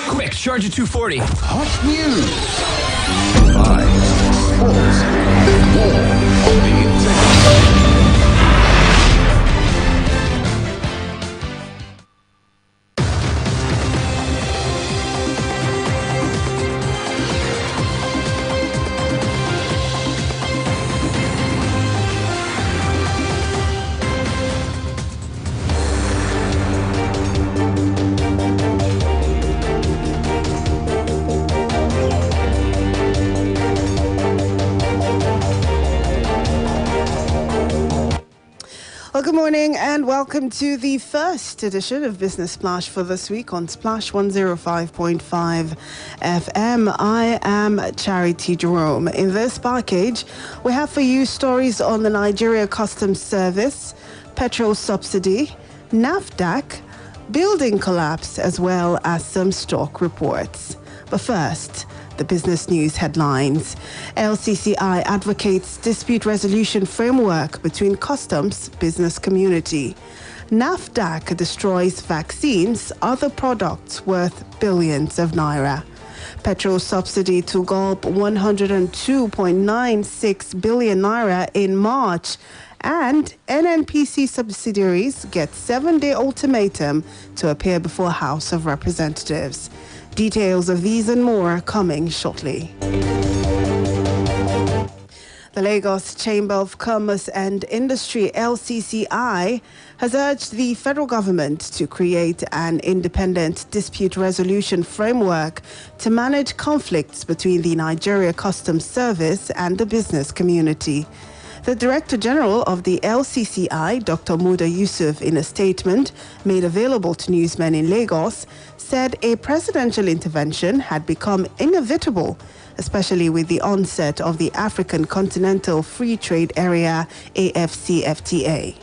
Quick, charge at 240. Hot news, live, sports, and more on the internet. Well, good morning and welcome to the first edition of Business Splash for this week on Splash 105.5 FM. I am Charity Jerome. In this package, we have for you stories on the Nigeria Customs Service, petrol subsidy, NAFDAC, building collapse, as well as some stock reports. But first, the business news headlines. LCCI advocates dispute resolution framework between customs business community. NAFDAC destroys vaccines, other products worth billions of naira. Petrol subsidy to gulp 102.96 billion naira in March. And NNPC subsidiaries get 7-day ultimatum to appear before House of Representatives. Details of these and more coming shortly. The Lagos Chamber of Commerce and Industry, LCCI, has urged the federal government to create an independent dispute resolution framework to manage conflicts between the Nigeria Customs Service and the business community. The Director General of the LCCI, Dr. Muda Yusuf, in a statement made available to newsmen in Lagos, said a presidential intervention had become inevitable, especially with the onset of the African Continental Free Trade Area, AFCFTA.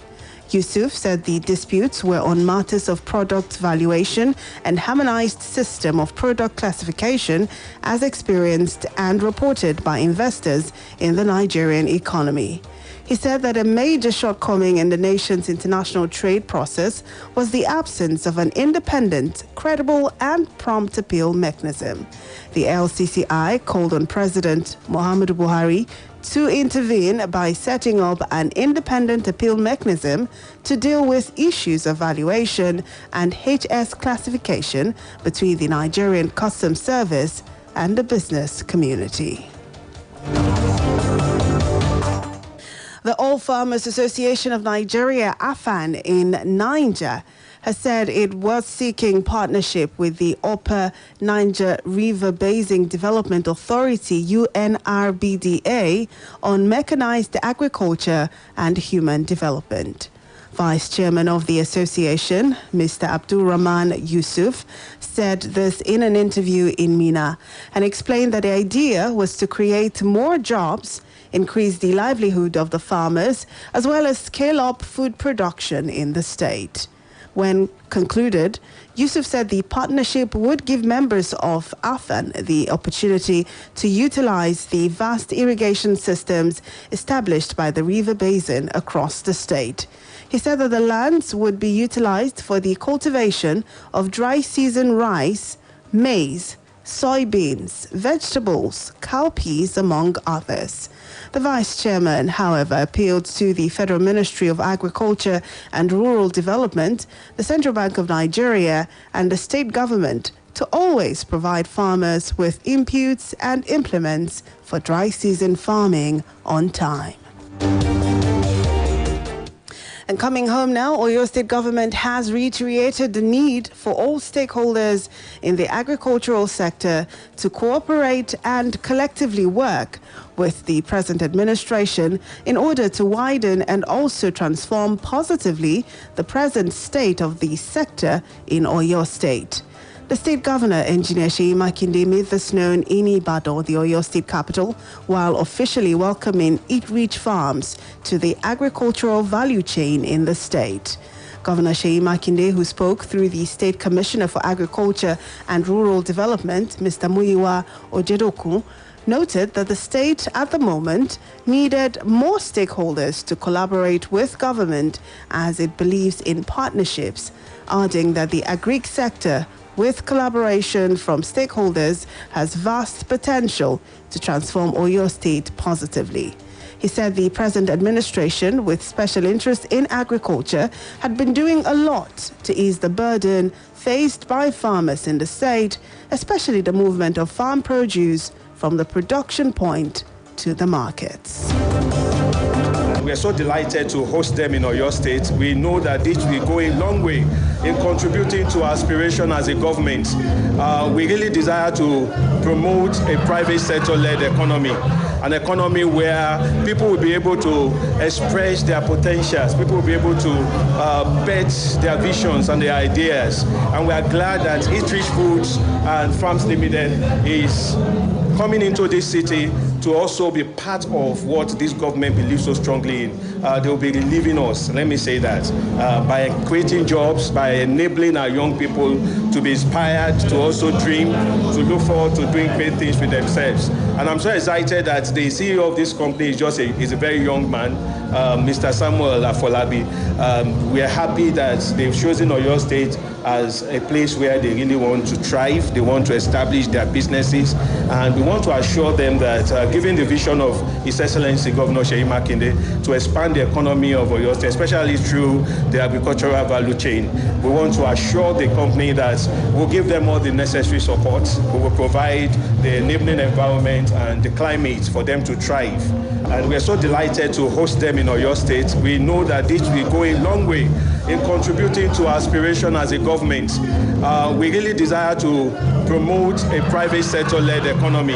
Yusuf said the disputes were on matters of product valuation and harmonized system of product classification as experienced and reported by investors in the Nigerian economy. He said that a major shortcoming in the nation's international trade process was the absence of an independent, credible, and prompt appeal mechanism. The LCCI called on President Muhammadu Buhari to intervene by setting up an independent appeal mechanism to deal with issues of valuation and HS classification between the Nigerian Customs Service and the business community. The All Farmers Association of Nigeria, AFAN, in Niger, has said it was seeking partnership with the Upper Niger River Basin Development Authority, UNRBDA, on mechanized agriculture and human development. Vice Chairman of the association, Mr. Abdul Rahman Yusuf, said this in an interview in Mina and explained that the idea was to create more jobs, increase the livelihood of the farmers, as well as scale up food production in the state. When concluded, Yusuf said the partnership would give members of AFAN the opportunity to utilize the vast irrigation systems established by the river basin across the state. He said that the lands would be utilized for the cultivation of dry season rice, maize, soybeans, vegetables, cowpeas, among others. The vice chairman, however, appealed to the Federal Ministry of Agriculture and Rural Development, the Central Bank of Nigeria, and the state government to always provide farmers with inputs and implements for dry season farming on time. And coming home now, Oyo State government has reiterated the need for all stakeholders in the agricultural sector to cooperate and collectively work with the present administration in order to widen and also transform positively the present state of the sector in Oyo State. The state governor, Engineer Seyi Makinde, made this known in Ibadan, the Oyo State capital, while officially welcoming Eat Rich Farms to the agricultural value chain in the state. Governor Seyi Makinde, who spoke through the State Commissioner for Agriculture and Rural Development, Mr. Muyiwa Ojedoku, noted that the state at the moment needed more stakeholders to collaborate with government as it believes in partnerships adding that the agric sector, with collaboration from stakeholders, has vast potential to transform Oyo State positively. He said the present administration, with special interest in agriculture, had been doing a lot to ease the burden faced by farmers in the state, especially the movement of farm produce from the production point to the markets. We are so delighted to host them in Oyo State. We know that this will go a long way in contributing to our aspiration as a government. We really desire to promote a private sector-led economy, an economy where people will be able to express their potentials, people will be able to bet their visions and their ideas. And we are glad that Eat Rich Foods and Farms Limited is coming into this city to also be part of what this government believes so strongly in. They will be relieving us, let me say that, by creating jobs, by enabling our young people to be inspired, to also dream, to look forward to doing great things with themselves. And I'm so excited that the CEO of this company is a very young man, Mr. Samuel Afolabi. We are happy that they've chosen Oyo State as a place where they really want to thrive, they want to establish their businesses, and we want to assure them that given the vision of His Excellency Governor Seyi Makinde to expand the economy of Oyo State, especially through the agricultural value chain, we want to assure the company that we'll give them all the necessary support, we will provide the enabling environment and the climate for them to thrive. And we are so delighted to host them in Oyo State. We know that this will go a long way in contributing to our aspiration as a government. We really desire to promote a private sector-led economy,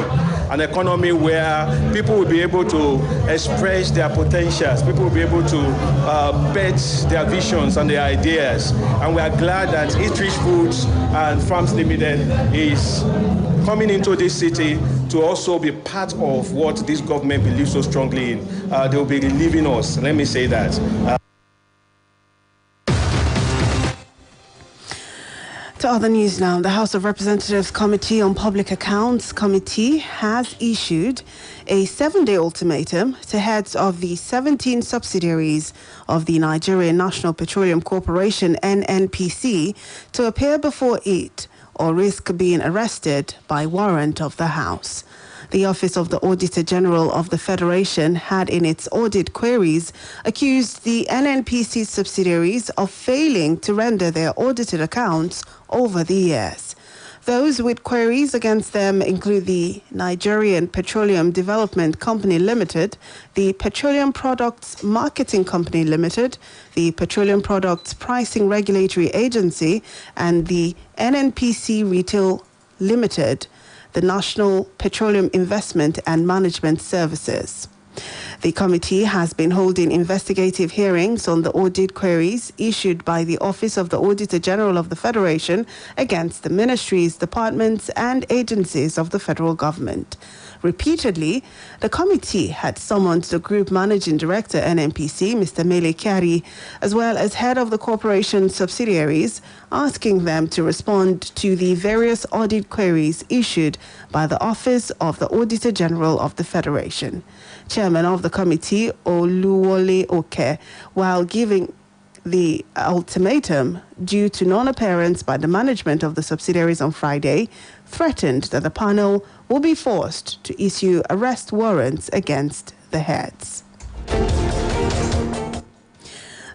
an economy where people will be able to express their potentials, people will be able to bet their visions and their ideas. And we are glad that Eat Rich Foods and Farms Limited is coming into this city to also be part of what this government believes so strongly in. They will be relieving us, let me say that. To other news now, the House of Representatives Committee on Public Accounts Committee has issued a 7-day ultimatum to heads of the 17 subsidiaries of the Nigerian National Petroleum Corporation, NNPC, to appear before it or risk being arrested by warrant of the House. The Office of the Auditor General of the Federation had in its audit queries accused the NNPC subsidiaries of failing to render their audited accounts over the years. Those with queries against them include the Nigerian Petroleum Development Company Limited, the Petroleum Products Marketing Company Limited, the Petroleum Products Pricing Regulatory Agency, and the NNPC Retail Limited, the National Petroleum Investment and Management Services. The committee has been holding investigative hearings on the audit queries issued by the Office of the Auditor General of the Federation against the ministries, departments, and agencies of the federal government. Repeatedly, the committee had summoned the Group Managing Director, NNPC, Mr. Mele Kyari, as well as head of the corporation subsidiaries, asking them to respond to the various audit queries issued by the Office of the Auditor General of the Federation. Chairman of the committee, Oluwole Oke, while giving the ultimatum due to non-appearance by the management of the subsidiaries on Friday, threatened that the panel will be forced to issue arrest warrants against the heads.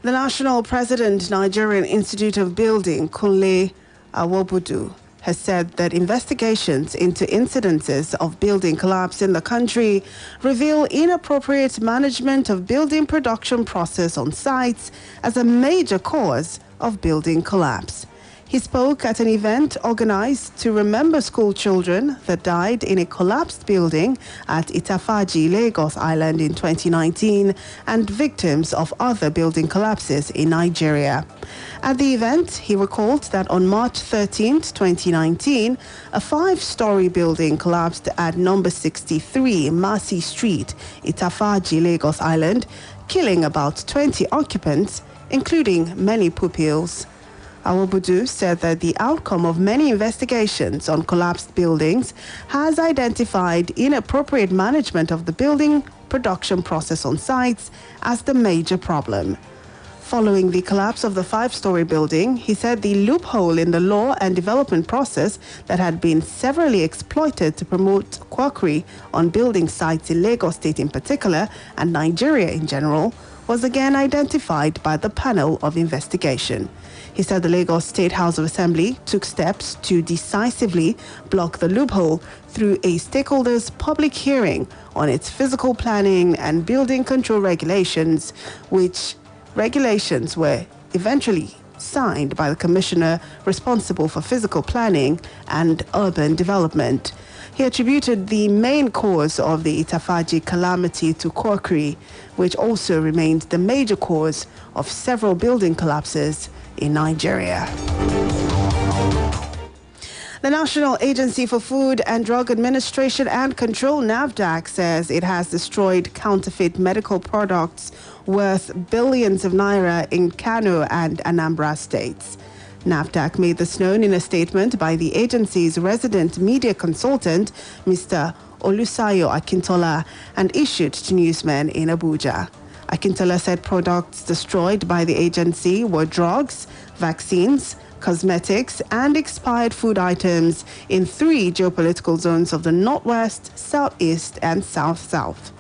The National President, Nigerian Institute of Building, Kunle Awobudu, has said that investigations into incidences of building collapse in the country reveal inappropriate management of building production process on sites as a major cause of building collapse. He spoke at an event organized to remember school children that died in a collapsed building at Itafaji, Lagos Island in 2019 and victims of other building collapses in Nigeria. At the event, he recalled that on March 13, 2019, a 5-story building collapsed at number 63 Masi Street, Itafaji, Lagos Island, killing about 20 occupants, including many pupils. Awobudu said that the outcome of many investigations on collapsed buildings has identified inappropriate management of the building production process on sites as the major problem. Following the collapse of the 5-story building, he said the loophole in the law and development process that had been severally exploited to promote quackery on building sites in Lagos State in particular and Nigeria in general was again identified by the panel of investigation. He said the Lagos State House of Assembly took steps to decisively block the loophole through a stakeholders' public hearing on its physical planning and building control regulations, which regulations were eventually signed by the commissioner responsible for physical planning and urban development. He attributed the main cause of the Itafaji calamity to quackery, which also remained the major cause of several building collapses in Nigeria. The National Agency for Food and Drug Administration and Control, NAFDAC, says it has destroyed counterfeit medical products worth billions of naira in Kano and Anambra states. NAFDAC made this known in a statement by the agency's resident media consultant, Mr. Olusayo Akintola, and issued to newsmen in Abuja. Akintola said products destroyed by the agency were drugs, vaccines, cosmetics, and expired food items in 3 geopolitical zones of the Northwest, Southeast, and South-South.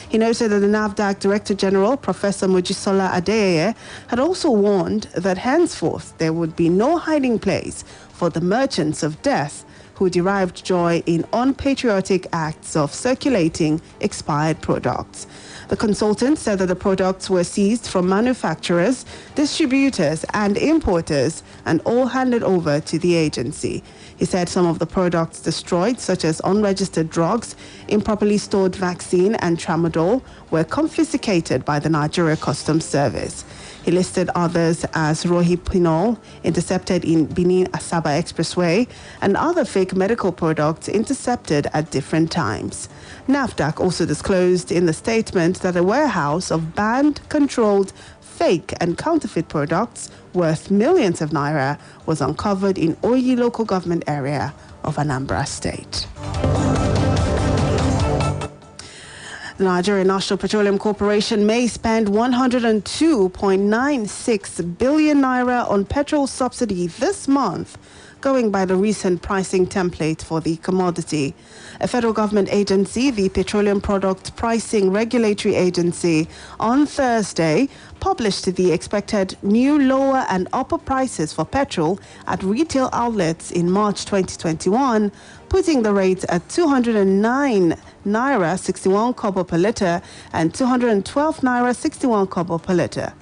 He noted that the NAFDAC Director General, Professor Mojisola Adeyeye, had also warned that henceforth there would be no hiding place for the merchants of death who derived joy in unpatriotic acts of circulating expired products. The consultant said that the products were seized from manufacturers, distributors, and importers and all handed over to the agency. He said some of the products destroyed, such as unregistered drugs, improperly stored vaccine, and tramadol, were confiscated by the Nigeria Customs Service. He listed others as Rohypnol, intercepted in Benin-Asaba Expressway, and other fake medical products intercepted at different times. NAFDAC also disclosed in the statement that a warehouse of banned, controlled, fake and counterfeit products worth millions of naira was uncovered in Oyi local government area of Anambra State. The Nigerian National Petroleum Corporation may spend 102.96 billion naira on petrol subsidy this month, going by the recent pricing template for the commodity. A federal government agency, the Petroleum Product Pricing Regulatory Agency, on Thursday published the expected new lower and upper prices for petrol at retail outlets in March 2021, putting the rates at 209 naira 61 kobo per litre and 212 naira 61 kobo per litre.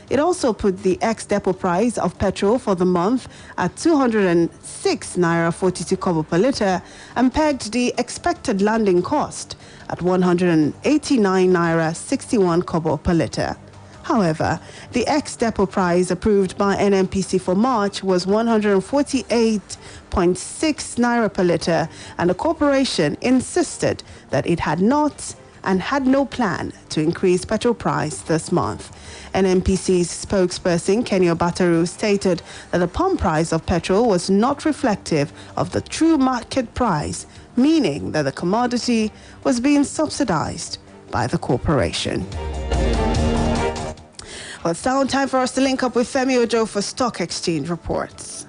It also put the ex-depot price of petrol for the month at 206 naira 42 kobo per litre and pegged the expected landing cost at 189 naira 61 kobo per litre. However, the ex-depot price approved by NNPC for March was 148.6 naira per litre, and the corporation insisted that it had not and had no plan to increase petrol price this month. NNPC's spokesperson, Kenny Obataru, stated that the pump price of petrol was not reflective of the true market price, meaning that the commodity was being subsidized by the corporation. Well, it's now time for us to link up with Femi Ojo for Stock Exchange reports.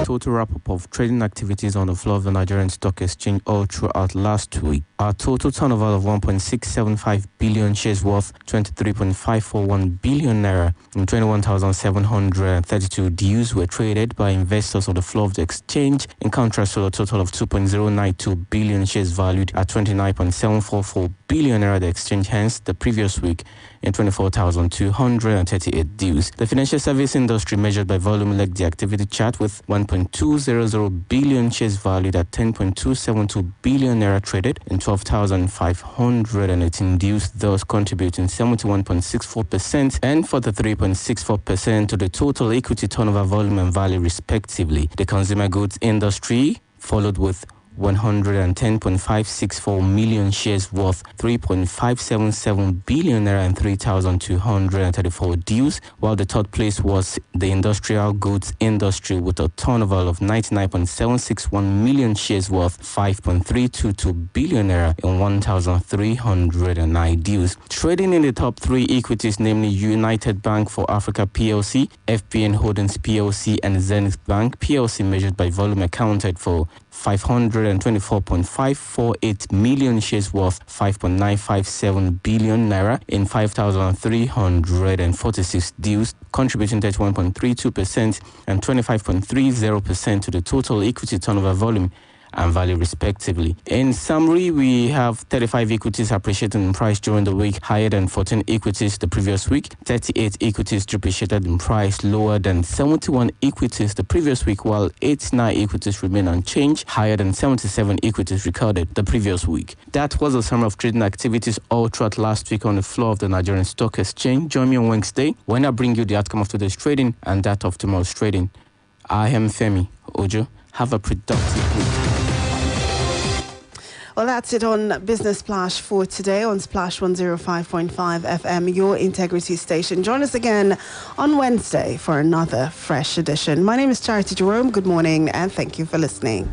Total wrap-up of trading activities on the floor of the Nigerian Stock Exchange all throughout last week. Our total turnover of 1.675 billion shares worth 23.541 billion naira and 21,732 deals were traded by investors on the floor of the exchange, in contrast to a total of 2.092 billion shares valued at 29.744 billion naira the exchange, hence the previous week in 24,238 deals. The financial service industry measured by volume led the activity chart with 1.200 billion shares valued at 10.272 billion naira traded in 12,518 deals, thus contributing 71.64% and 43.64% to the total equity turnover volume and value respectively. The consumer goods industry followed with 110.564 million shares worth 3.577 billion naira and 3,234 deals, while the third place was the industrial goods industry with a turnover of 99.761 million shares worth 5.322 billion naira and 1,309 deals. Trading in the top three equities, namely United Bank for Africa PLC, FBN Holdings PLC, and Zenith Bank PLC, measured by volume, accounted for 524.548 million shares worth 5.957 billion naira in 5,346 deals, contributing 31.32% and 25.30% to the total equity turnover volume and value respectively. In summary, we have 35 equities appreciated in price during the week, higher than 14 equities the previous week, 38 equities depreciated in price, lower than 71 equities the previous week, while 89 equities remain unchanged, higher than 77 equities recorded the previous week. That was a summary of trading activities all throughout last week on the floor of the Nigerian Stock Exchange. Join me on Wednesday when I bring you the outcome of today's trading and that of tomorrow's trading. I am Femi Ojo. Have a productive week. Well, that's it on Business Splash for today on Splash 105.5 FM, your integrity station. Join us again on Wednesday for another fresh edition. My name is Charity Jerome. Good morning and thank you for listening.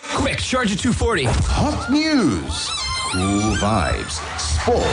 Quick, Charger 240. Hot news, cool vibes, sports.